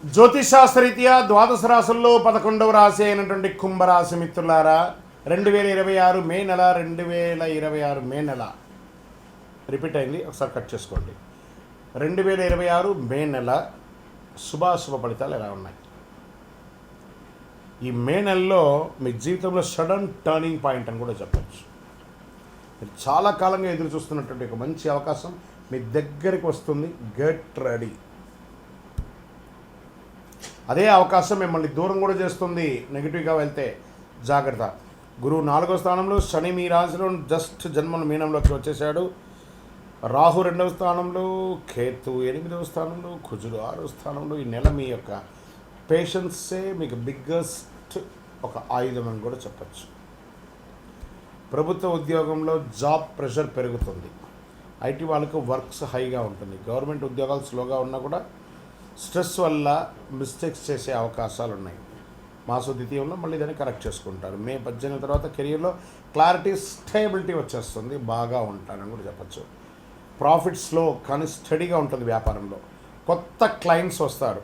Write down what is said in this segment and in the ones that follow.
జ్యోతిషాస్త్రరీత్యా ద్వాదశ రాశుల్లో 11వ రాశి అయినటువంటి కుంభరాశి మిత్రులారా, 2026 మే నెల 2026 మే నెల రిపీట్ అయింది, ఒకసారి కట్ చేసుకోండి. 2026 మే నెల శుభాశుభ ఫలితాలు ఎలా ఉన్నాయి? ఈ మే నెలలో మీ జీవితంలో సడన్ టర్నింగ్ పాయింట్ అని కూడా చెప్పచ్చు. మీరు చాలా కాలంగా ఎదురు చూస్తున్నటువంటి ఒక మంచి అవకాశం మీ దగ్గరికి వస్తుంది. Get ready. అదే అవకాశం మిమ్మల్ని దూరం కూడా చేస్తుంది. నెగిటివ్గా వెళ్తే జాగ్రత్త. గురువు 4వ స్థానంలో, శని మీ రాశిలో జస్ట్ జన్మను మీనంలోకి వచ్చేసాడు. రాహు 2వ స్థానంలో, కేతు 8వ స్థానంలో, కుజుడు 6వ స్థానంలో. ఈ నెల మీ యొక్క పేషెన్సే మీకు బిగ్గెస్ట్ ఒక ఆయుధం అని కూడా చెప్పచ్చు. ప్రభుత్వ ఉద్యోగంలో జాబ్ ప్రెషర్ పెరుగుతుంది. ఐటీ వాళ్ళకు వర్క్స్ హైగా ఉంటుంది. గవర్నమెంట్ ఉద్యోగాలు స్లోగా ఉన్నా కూడా స్ట్రెస్ వల్ల మిస్టేక్స్ చేసే అవకాశాలు ఉన్నాయి. మాస ద్వితీయంలో మళ్ళీ దాన్ని కరెక్ట్ చేసుకుంటారు. మే 18 తర్వాత కెరియర్లో క్లారిటీ, స్టేబిలిటీ వచ్చేస్తుంది. బాగా ఉంటారని కూడా చెప్పచ్చు. ప్రాఫిట్ స్లో కానీ స్టడీగా ఉంటుంది. వ్యాపారంలో కొత్త క్లయింట్స్ వస్తారు.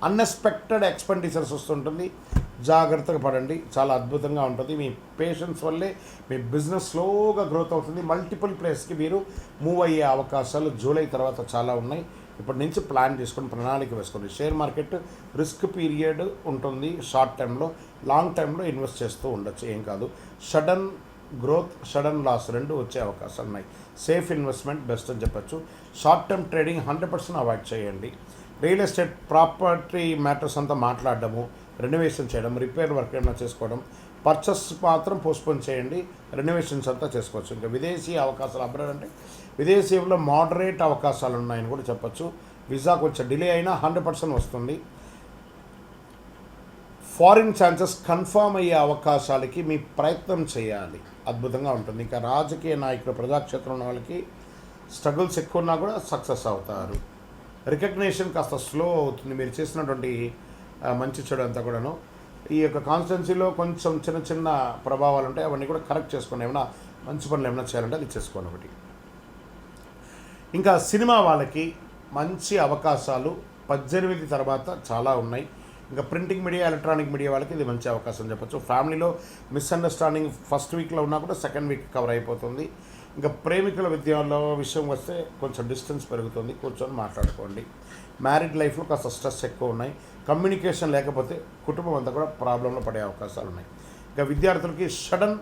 అన్ఎక్స్పెక్టెడ్ ఎక్స్పెండిచర్స్ వస్తుంటుంది. జాగ్రత్తగా పడండి. చాలా అద్భుతంగా ఉంటుంది. మీ పేషెన్స్ వల్లే మీ బిజినెస్ స్లోగా గ్రోత్ అవుతుంది. మల్టిపుల్ ప్లేస్కి మీరు మూవ్ అయ్యే అవకాశాలు జూలై తర్వాత చాలా ఉన్నాయి. ఇప్పటి నుంచి ప్లాన్ చేసుకొని ప్రణాళిక వేసుకోండి. షేర్ మార్కెట్ రిస్క్ పీరియడ్ ఉంటుంది. షార్ట్ టైంలో, లాంగ్ టైంలో ఇన్వెస్ట్ చేస్తూ ఉండొచ్చు, ఏం కాదు. సడన్ గ్రోత్, సడన్ లాస్ రెండు వచ్చే అవకాశాలు ఉన్నాయి. సేఫ్ ఇన్వెస్ట్మెంట్ బెస్ట్ అని చెప్పచ్చు. షార్ట్ టర్మ్ ట్రేడింగ్ 100% అవాయిడ్ చేయండి. రియల్ ఎస్టేట్, ప్రాపర్టీ మ్యాటర్స్ అంతా మాట్లాడడము, రెనోవేషన్ చేయడం, రిపేర్ వర్క్ ఏమైనా చేసుకోవడం, పర్చేస్ మాత్రం పోస్ట్పోన్ చేయండి. రెనోవేషన్స్ అంతా చేసుకోవచ్చు. ఇంకా విదేశీ అవకాశాలు, అబ్రాడ్ అంటే విదేశీయంలో మోడరేట్ అవకాశాలు ఉన్నాయని కూడా చెప్పచ్చు. వీసా కొంచెం డిలే అయినా 100% వస్తుంది. ఫారిన్ ఛాన్సెస్ కన్ఫర్మ్ అయ్యే అవకాశాలకి మీ ప్రయత్నం చేయాలి. అద్భుతంగా ఉంటుంది. ఇంకా రాజకీయ నాయకులు, ప్రజాక్షేత్రం ఉన్న వాళ్ళకి స్ట్రగుల్స్ ఎక్కువ ఉన్నా కూడా సక్సెస్ అవుతారు. రికగ్నేషన్ కాస్త స్లో అవుతుంది. మీరు చేసినటువంటి మంచి చెడు అంతా కూడాను. ఈ యొక్క కాన్స్టిట్యున్సీలో కొంచెం చిన్న చిన్న ప్రభావాలు ఉంటాయి. అవన్నీ కూడా కరెక్ట్ చేసుకోండి. ఏమైనా మంచి పనులు ఏమైనా చేయాలంటే అది చేసుకోండి. ఒకటి ఇంకా సినిమా వాళ్ళకి మంచి అవకాశాలు 18 తర్వాత చాలా ఉన్నాయి. ఇంకా ప్రింటింగ్ మీడియా, ఎలక్ట్రానిక్ మీడియా వాళ్ళకి ఇది మంచి అవకాశం చెప్పచ్చు. ఫ్యామిలీలో మిస్అండర్స్టాండింగ్ ఫస్ట్ వీక్లో ఉన్నా కూడా సెకండ్ వీక్ కవర్ అయిపోతుంది. ఇంకా ప్రేమికుల విషయం వస్తే కొంచెం డిస్టెన్స్ పెరుగుతుంది. కూర్చొని మాట్లాడుకోండి. మ్యారీడ్ లైఫ్లో కాస్త స్ట్రెస్ ఎక్కువ ఉన్నాయి. కమ్యూనికేషన్ లేకపోతే కుటుంబం అంతా కూడా ప్రాబ్లంలో పడే అవకాశాలు ఉన్నాయి. ఇంకా విద్యార్థులకి సడన్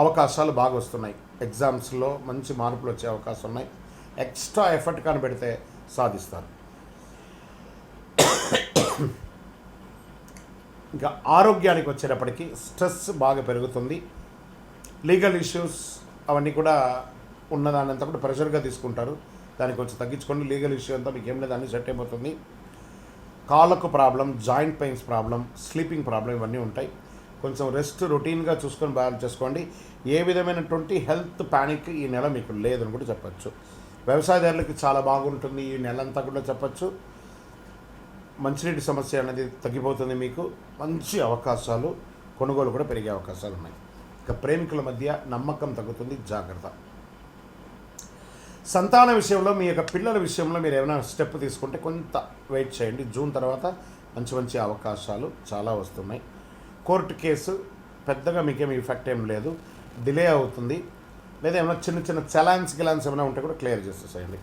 అవకాశాలు బాగా వస్తున్నాయి. ఎగ్జామ్స్లో మంచి మార్పులు వచ్చే అవకాశం ఉన్నాయి. ఎక్స్ట్రా ఎఫర్ట్ కానీ పెడితే సాధిస్తారు. ఇంకా ఆరోగ్యానికి వచ్చేటప్పటికి స్ట్రెస్ బాగా పెరుగుతుంది. లీగల్ ఇష్యూస్ అవన్నీ కూడా ఉన్నదానంతా కూడా ప్రెషర్గా తీసుకుంటారు. దాన్ని కొంచెం తగ్గించుకోండి. లీగల్ ఇష్యూ అంతా మీకు ఏం లేదు, అన్నీ సెట్ అయిపోతుంది. కాళ్ళకు problem, joint pains problem, sleeping problem ఇవన్నీ ఉంటాయి. కొంచెం రెస్ట్ రొటీన్గా చూసుకొని బ్యాలెన్స్ చేసుకోండి. ఏ విధమైనటువంటి హెల్త్ ప్యానిక్ ఈ నెల మీకు లేదని కూడా చెప్పచ్చు. వ్యవసాయదారులకి చాలా బాగుంటుంది ఈ నెల అంతా కూడా చెప్పచ్చు. మంచినీటి సమస్య అనేది తగ్గిపోతుంది. మీకు మంచి అవకాశాలు, కొనుగోలు కూడా పెరిగే అవకాశాలు ఉన్నాయి. ఇక ప్రేమికుల మధ్య నమ్మకం తగ్గుతుంది. జాగ్రత్త. సంతాన విషయంలో, మీ యొక్క పిల్లల విషయంలో మీరు ఏమైనా స్టెప్ తీసుకుంటే కొంత వెయిట్ చేయండి. జూన్ తర్వాత మంచి మంచి అవకాశాలు చాలా వస్తున్నాయి. కోర్టు కేసు పెద్దగా మీకేం ఎఫెక్ట్ ఏం లేదు, డిలే అవుతుంది. లేదా ఏమైనా చిన్న చిన్న చలాన్స్ ఏమైనా ఉంటే కూడా క్లియర్ చేసేసేయండి.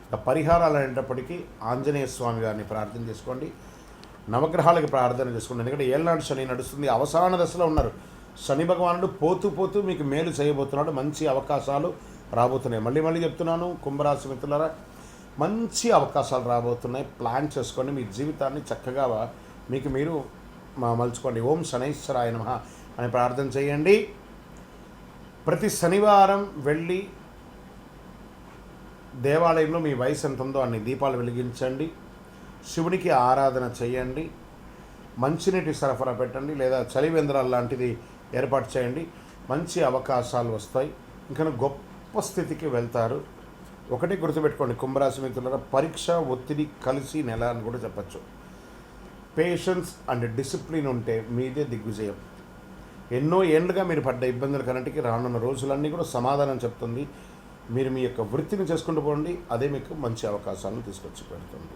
ఇక పరిహారాలు అనేటప్పటికీ ఆంజనేయ స్వామి గారిని ప్రార్థన చేసుకోండి. నవగ్రహాలకి ప్రార్థన చేసుకోండి. ఎందుకంటే ఏళ్ళనాడు శని నడుస్తుంది. అవసాన దశలో ఉన్నారు. శని భగవానుడు పోతూ మీకు మేలు చేయబోతున్నాడు. మంచి అవకాశాలు రాబోతున్నాయి. మళ్ళీ చెప్తున్నాను, కుంభరాశి మిత్రులారా, మంచి అవకాశాలు రాబోతున్నాయి. ప్లాన్ చేసుకోండి. మీ జీవితాన్ని చక్కగా మీకు మీరు మలుచుకోండి. ఓం శనైశ్వరాయ నమః అని ప్రార్థన చేయండి. ప్రతి శనివారం వెళ్ళి దేవాలయంలో మీ వయసు ఎంత ఉందో అన్ని దీపాలు వెలిగించండి. శివునికి ఆరాధన చేయండి. మంచినీటి సరఫరా పెట్టండి. లేదా చలివేంద్రాలు లాంటిది ఏర్పాటు చేయండి. మంచి అవకాశాలు వస్తాయి. ఇంకా గొప్ప స్థితికి వెళ్తారు. ఒకటి గుర్తుపెట్టుకోండి కుంభరాశి మిత్రులారా, పరీక్ష ఒత్తిడి కలిసి నెల అని కూడా చెప్పచ్చు. పేషెన్స్ అండ్ డిసిప్లిన్ ఉంటే మీదే దిగ్విజయం. ఎన్నో ఏళ్ళుగా మీరు పడ్డ ఇబ్బందుల కన్నిటికీ రానున్న రోజులన్నీ కూడా సమాధానం చెప్తుంది. మీరు మీ యొక్క వృత్తిని చేసుకుంటూ పోండి. అదే మీకు మంచి అవకాశాలను తీసుకొచ్చి పెడుతుంది.